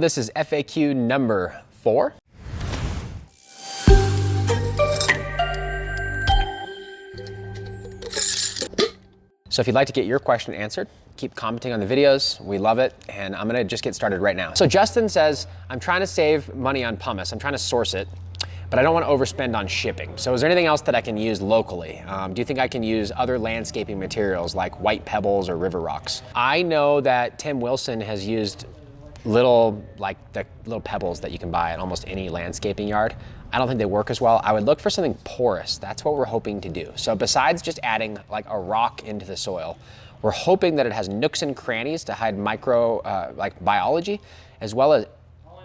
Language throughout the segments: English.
This is FAQ number 4. So if you'd like to get your question answered, keep commenting on the videos. We love it. And I'm gonna just get started right now. So Justin says, I'm trying to save money on pumice. I'm trying to source it, but I don't want to overspend on shipping. So is there anything else that I can use locally? Do you think I can use other landscaping materials like white pebbles or river rocks? I know that Tim Wilson has used little pebbles that you can buy at almost any landscaping yard. I don't think they work as well. I would look for something porous. That's what we're hoping to do. So besides just adding like a rock into the soil, we're hoping that it has nooks and crannies to hide biology, as well as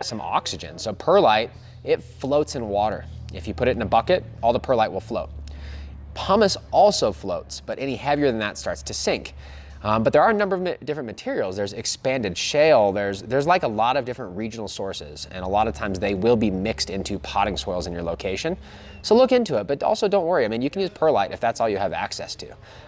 some oxygen. So perlite, it floats in water. If you put it in a bucket, all the perlite will float. Pumice also floats, but any heavier than that starts to sink. But there are a number of different materials. There's expanded shale, there's like a lot of different regional sources, and a lot of times they will be mixed into potting soils in your location. So look into it, but also don't worry. I mean, you can use perlite if that's all you have access to.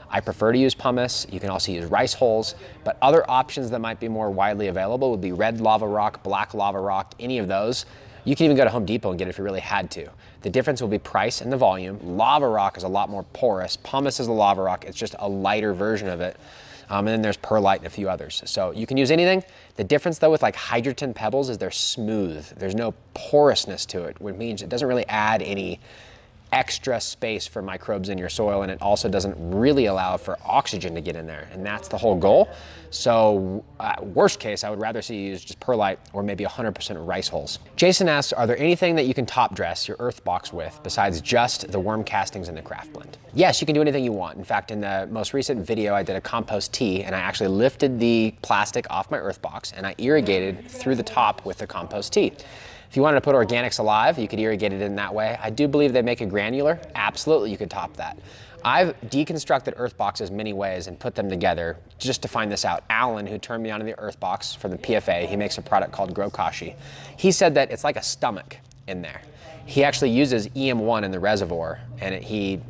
I prefer to use pumice. You can also use rice hulls, but other options that might be more widely available would be red lava rock, black lava rock, any of those. You can even go to Home Depot and get it if you really had to. The difference will be price and the volume. Lava rock is a lot more porous. Pumice is a lava rock. It's just a lighter version of it. And then there's perlite and a few others. So you can use anything. The difference though with like hydrogen pebbles is they're smooth. There's no porousness to it, which means it doesn't really add any extra space for microbes in your soil, and it also doesn't really allow for oxygen to get in there, and that's the whole goal. So worst case, I would rather see you use just perlite or maybe 100% rice hulls. Jason asks, are there anything that you can top dress your earth box with besides just the worm castings and the craft blend? Yes, you can do anything you want. In fact, in the most recent video, I did a compost tea, and I actually lifted the plastic off my earth box and I irrigated through the top with the compost tea. If you wanted to put organics alive, you could irrigate it in that way. I do believe they make a granular. Absolutely, you could top that. I've deconstructed earth boxes many ways and put them together just to find this out. Alan, who turned me onto the earth box from the PFA, he makes a product called Grow Kashi. He said that it's like a stomach in there. He actually uses EM1 in the reservoir, and in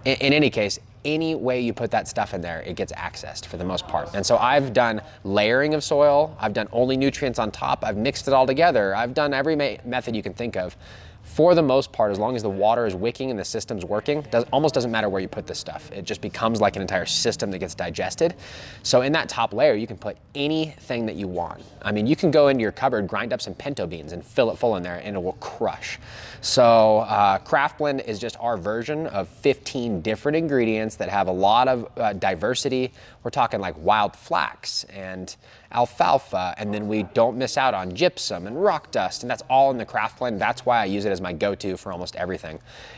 any case, any way you put that stuff in there, it gets accessed for the most part. And so I've done layering of soil, I've done only nutrients on top, I've mixed it all together, I've done every method you can think of. For the most part, as long as the water is wicking and the system's working, almost doesn't matter where you put this stuff. It just becomes like an entire system that gets digested. So in that top layer, you can put anything that you want. I mean, you can go into your cupboard, grind up some pinto beans and fill it full in there and it will crush. So craft blend is just our version of 15 different ingredients that have a lot of diversity. We're talking like wild flax and alfalfa, and then we don't miss out on gypsum and rock dust, and that's all in the craft blend. That's why I use it as my go-to for almost everything.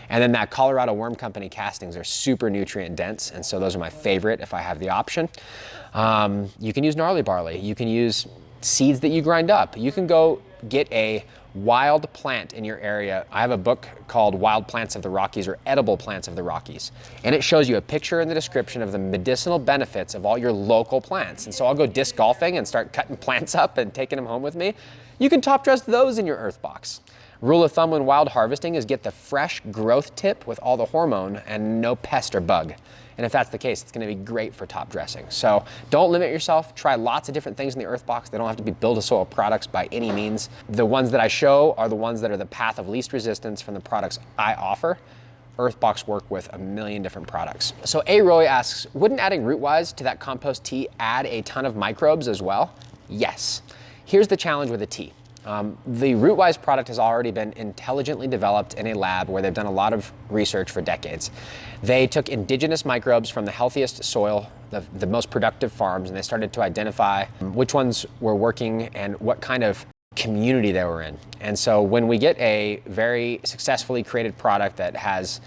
And then that Colorado Worm Company castings are super nutrient dense, and so those are my favorite if I have the option. You can use gnarly barley. You can use seeds that you grind up. You can go get a wild plant in your area. I have a book called Wild Plants of the Rockies, or Edible Plants of the Rockies, and it shows you a picture in the description of the medicinal benefits of all your local plants. And so I'll go disc golfing and start cutting plants up and taking them home with me. You can top dress those in your earth box. Rule of thumb when wild harvesting is get the fresh growth tip with all the hormone and no pest or bug. And if that's the case, it's gonna be great for top dressing. So don't limit yourself. Try lots of different things in the earth box. They don't have to be BuildASoil products by any means. The ones that I show are the ones that are the path of least resistance from the products I offer. Earthbox work with a million different products. So A. Roy asks, wouldn't adding Rootwise to that compost tea add a ton of microbes as well? Yes. Here's the challenge with the tea. The Rootwise product has already been intelligently developed in a lab where they've done a lot of research for decades. They took indigenous microbes from the healthiest soil, the most productive farms, and they started to identify which ones were working and what kind of community they were in. And so when we get a very successfully created product that has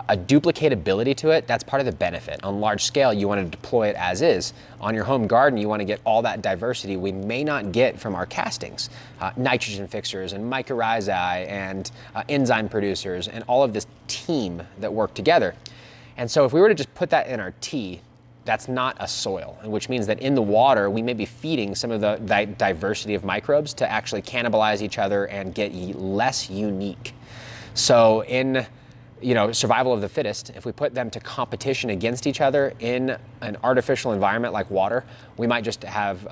a duplicatability to it, that's part of the benefit. On large scale, you want to deploy it as is. On your home garden, you want to get all that diversity we may not get from our castings. Nitrogen fixers and mycorrhizae and enzyme producers and all of this team that work together. And so if we were to just put that in our tea, that's not a soil, which means that in the water, we may be feeding some of the diversity of microbes to actually cannibalize each other and get less unique. So in survival of the fittest, if we put them to competition against each other in an artificial environment like water, we might just have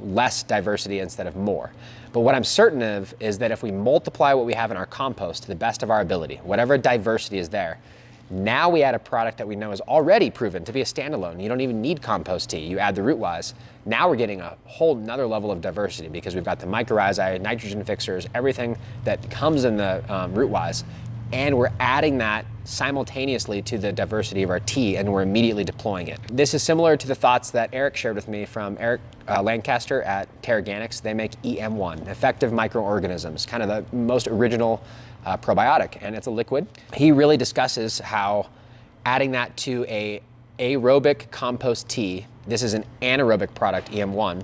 less diversity instead of more. But what I'm certain of is that if we multiply what we have in our compost to the best of our ability, whatever diversity is there, now we add a product that we know is already proven to be a standalone. You don't even need compost tea. You add the root-wise. Now we're getting a whole nother level of diversity because we've got the mycorrhizae, nitrogen fixers, everything that comes in the root-wise. And we're adding that simultaneously to the diversity of our tea, and we're immediately deploying it. This is similar to the thoughts that Eric shared with me from Eric Lancaster at Terraganics. They make EM1, effective microorganisms, kind of the most original probiotic, and it's a liquid. He really discusses how adding that to a aerobic compost tea, this is an anaerobic product, EM1,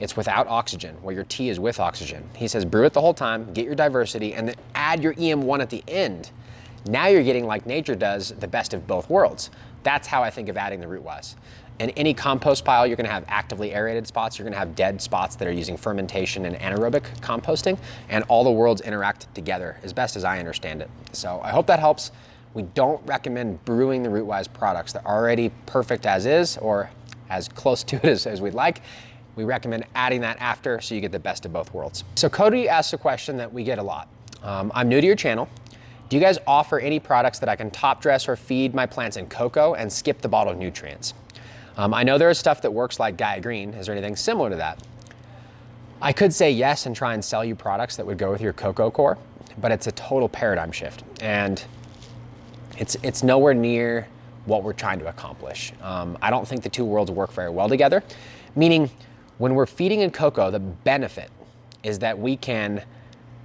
it's without oxygen, where your tea is with oxygen. He says brew it the whole time, get your diversity, and then add your EM1 at the end. Now you're getting, like nature does, the best of both worlds. That's how I think of adding the root-wise. In any compost pile, you're gonna have actively aerated spots, you're gonna have dead spots that are using fermentation and anaerobic composting, and all the worlds interact together, as best as I understand it. So I hope that helps. We don't recommend brewing the root-wise products. They're already perfect as is, or as close to it as we'd like. We recommend adding that after so you get the best of both worlds. So Cody asks a question that we get a lot. I'm new to your channel. Do you guys offer any products that I can top dress or feed my plants in cocoa and skip the bottled nutrients? I know there is stuff that works like Gaia Green. Is there anything similar to that? I could say yes and try and sell you products that would go with your cocoa core, but it's a total paradigm shift. And it's nowhere near what we're trying to accomplish. I don't think the two worlds work very well together, meaning when we're feeding in cocoa, the benefit is that we can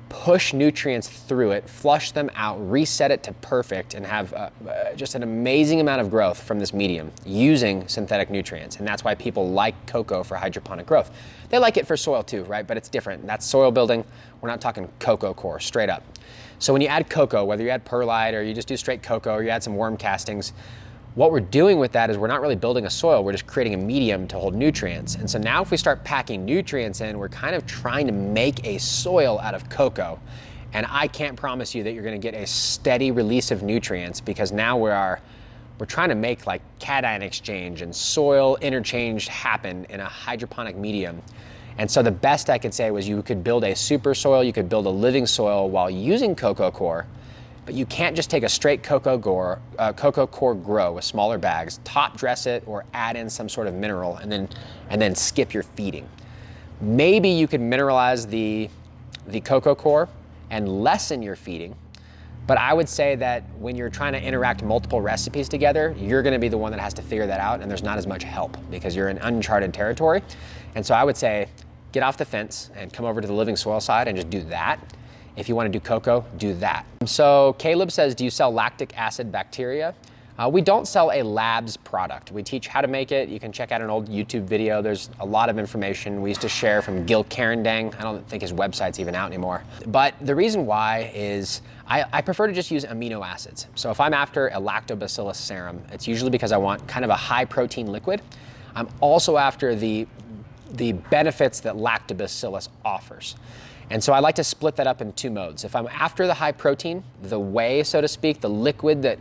push nutrients through it, flush them out, reset it to perfect, and have just an amazing amount of growth from this medium using synthetic nutrients. And that's why people like cocoa for hydroponic growth. They like it for soil too, right? But it's different. That's soil building. We're not talking cocoa core, straight up. So when you add cocoa, whether you add perlite or you just do straight cocoa or you add some worm castings, what we're doing with that is we're not really building a soil, we're just creating a medium to hold nutrients. And so now if we start packing nutrients in, we're kind of trying to make a soil out of cocoa. And I can't promise you that you're gonna get a steady release of nutrients, because now we're trying to make like cation exchange and soil interchange happen in a hydroponic medium. And so the best I could say was you could build a super soil, you could build a living soil while using cocoa core. But you can't just take a straight cocoa core grow with smaller bags, top dress it, or add in some sort of mineral and then skip your feeding. Maybe you could mineralize the cocoa core and lessen your feeding, but I would say that when you're trying to interact multiple recipes together, you're gonna be the one that has to figure that out, and there's not as much help because you're in uncharted territory. And so I would say, get off the fence and come over to the living soil side and just do that. If you want to do cocoa, do that. So Caleb says, do you sell lactic acid bacteria? We don't sell a labs product. We teach how to make it. You can check out an old YouTube video. There's a lot of information we used to share from Gil Carandang. I don't think his website's even out anymore. But the reason why is I prefer to just use amino acids. So if I'm after a lactobacillus serum, it's usually because I want kind of a high protein liquid. I'm also after the benefits that lactobacillus offers. And so I like to split that up in two modes. If I'm after the high protein, the whey, so to speak, the liquid that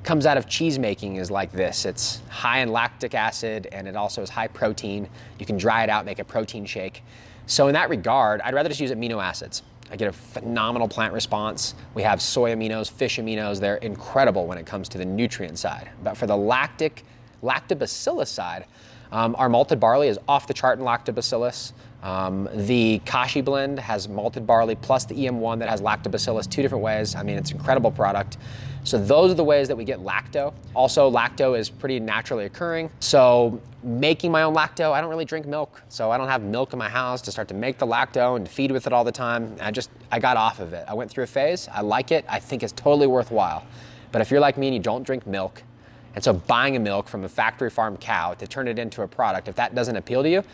comes out of cheese making is like this. It's high in lactic acid, and it also is high protein. You can dry it out, make a protein shake. So in that regard, I'd rather just use amino acids. I get a phenomenal plant response. We have soy aminos, fish aminos. They're incredible when it comes to the nutrient side. But for the lactobacillus side, our malted barley is off the chart in lactobacillus. The Kashi blend has malted barley plus the EM1 that has lactobacillus, two different ways. I mean, it's an incredible product. So those are the ways that we get lacto. Also, lacto is pretty naturally occurring. So making my own lacto, I don't really drink milk. So I don't have milk in my house to start to make the lacto and feed with it all the time. I got off of it. I went through a phase. I like it. I think it's totally worthwhile. But if you're like me and you don't drink milk, and so buying a milk from a factory farm cow to turn it into a product, if that doesn't appeal to you,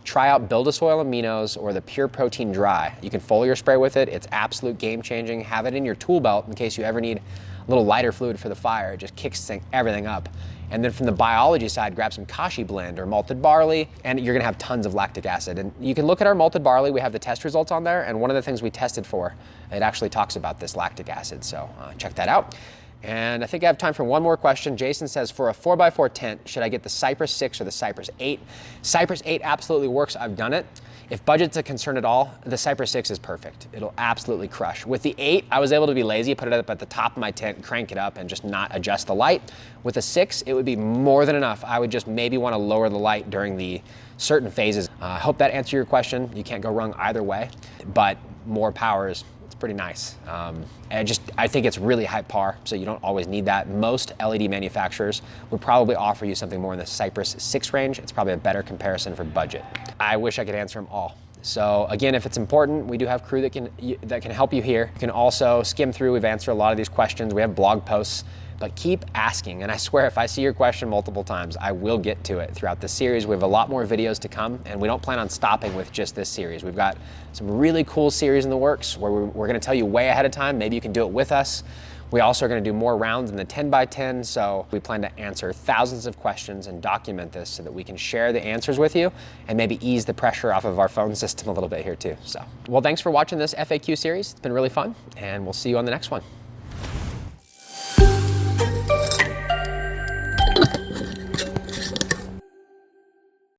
try out BuildASoil Aminos or the Pure Protein Dry. You can foliar spray with it. It's absolute game changing. Have it in your tool belt in case you ever need a little lighter fluid for the fire. It just kicks everything up. And then from the biology side, grab some Kashi blend or malted barley, and you're gonna have tons of lactic acid. And you can look at our malted barley. We have the test results on there, and one of the things we tested for, it actually talks about this lactic acid. So check that out. And I think I have time for one more question. Jason says, for a 4x4 tent, should I get the Cypress 6 or the Cypress 8? Cypress 8 absolutely works. I've done it. If budget's a concern at all, the Cypress 6 is perfect. It'll absolutely crush. With the 8, I was able to be lazy, put it up at the top of my tent, crank it up, and just not adjust the light. With the 6, it would be more than enough. I would just maybe want to lower the light during the certain phases. I hope that answered your question. You can't go wrong either way, but more power is pretty nice. And I think it's really high par, so you don't always need that. Most LED manufacturers would probably offer you something more in the Cypress 6 range. It's probably a better comparison for budget. I wish I could answer them all. So again, if it's important, we do have crew that can help you here. You can also skim through. We've answered a lot of these questions. We have blog posts, but keep asking. And I swear, if I see your question multiple times, I will get to it throughout this series. We have a lot more videos to come, and we don't plan on stopping with just this series. We've got some really cool series in the works where we're gonna tell you way ahead of time. Maybe you can do it with us. We also are gonna do more rounds in the 10x10, so we plan to answer thousands of questions and document this so that we can share the answers with you and maybe ease the pressure off of our phone system a little bit here too. So, well, thanks for watching this FAQ series. It's been really fun, and we'll see you on the next one.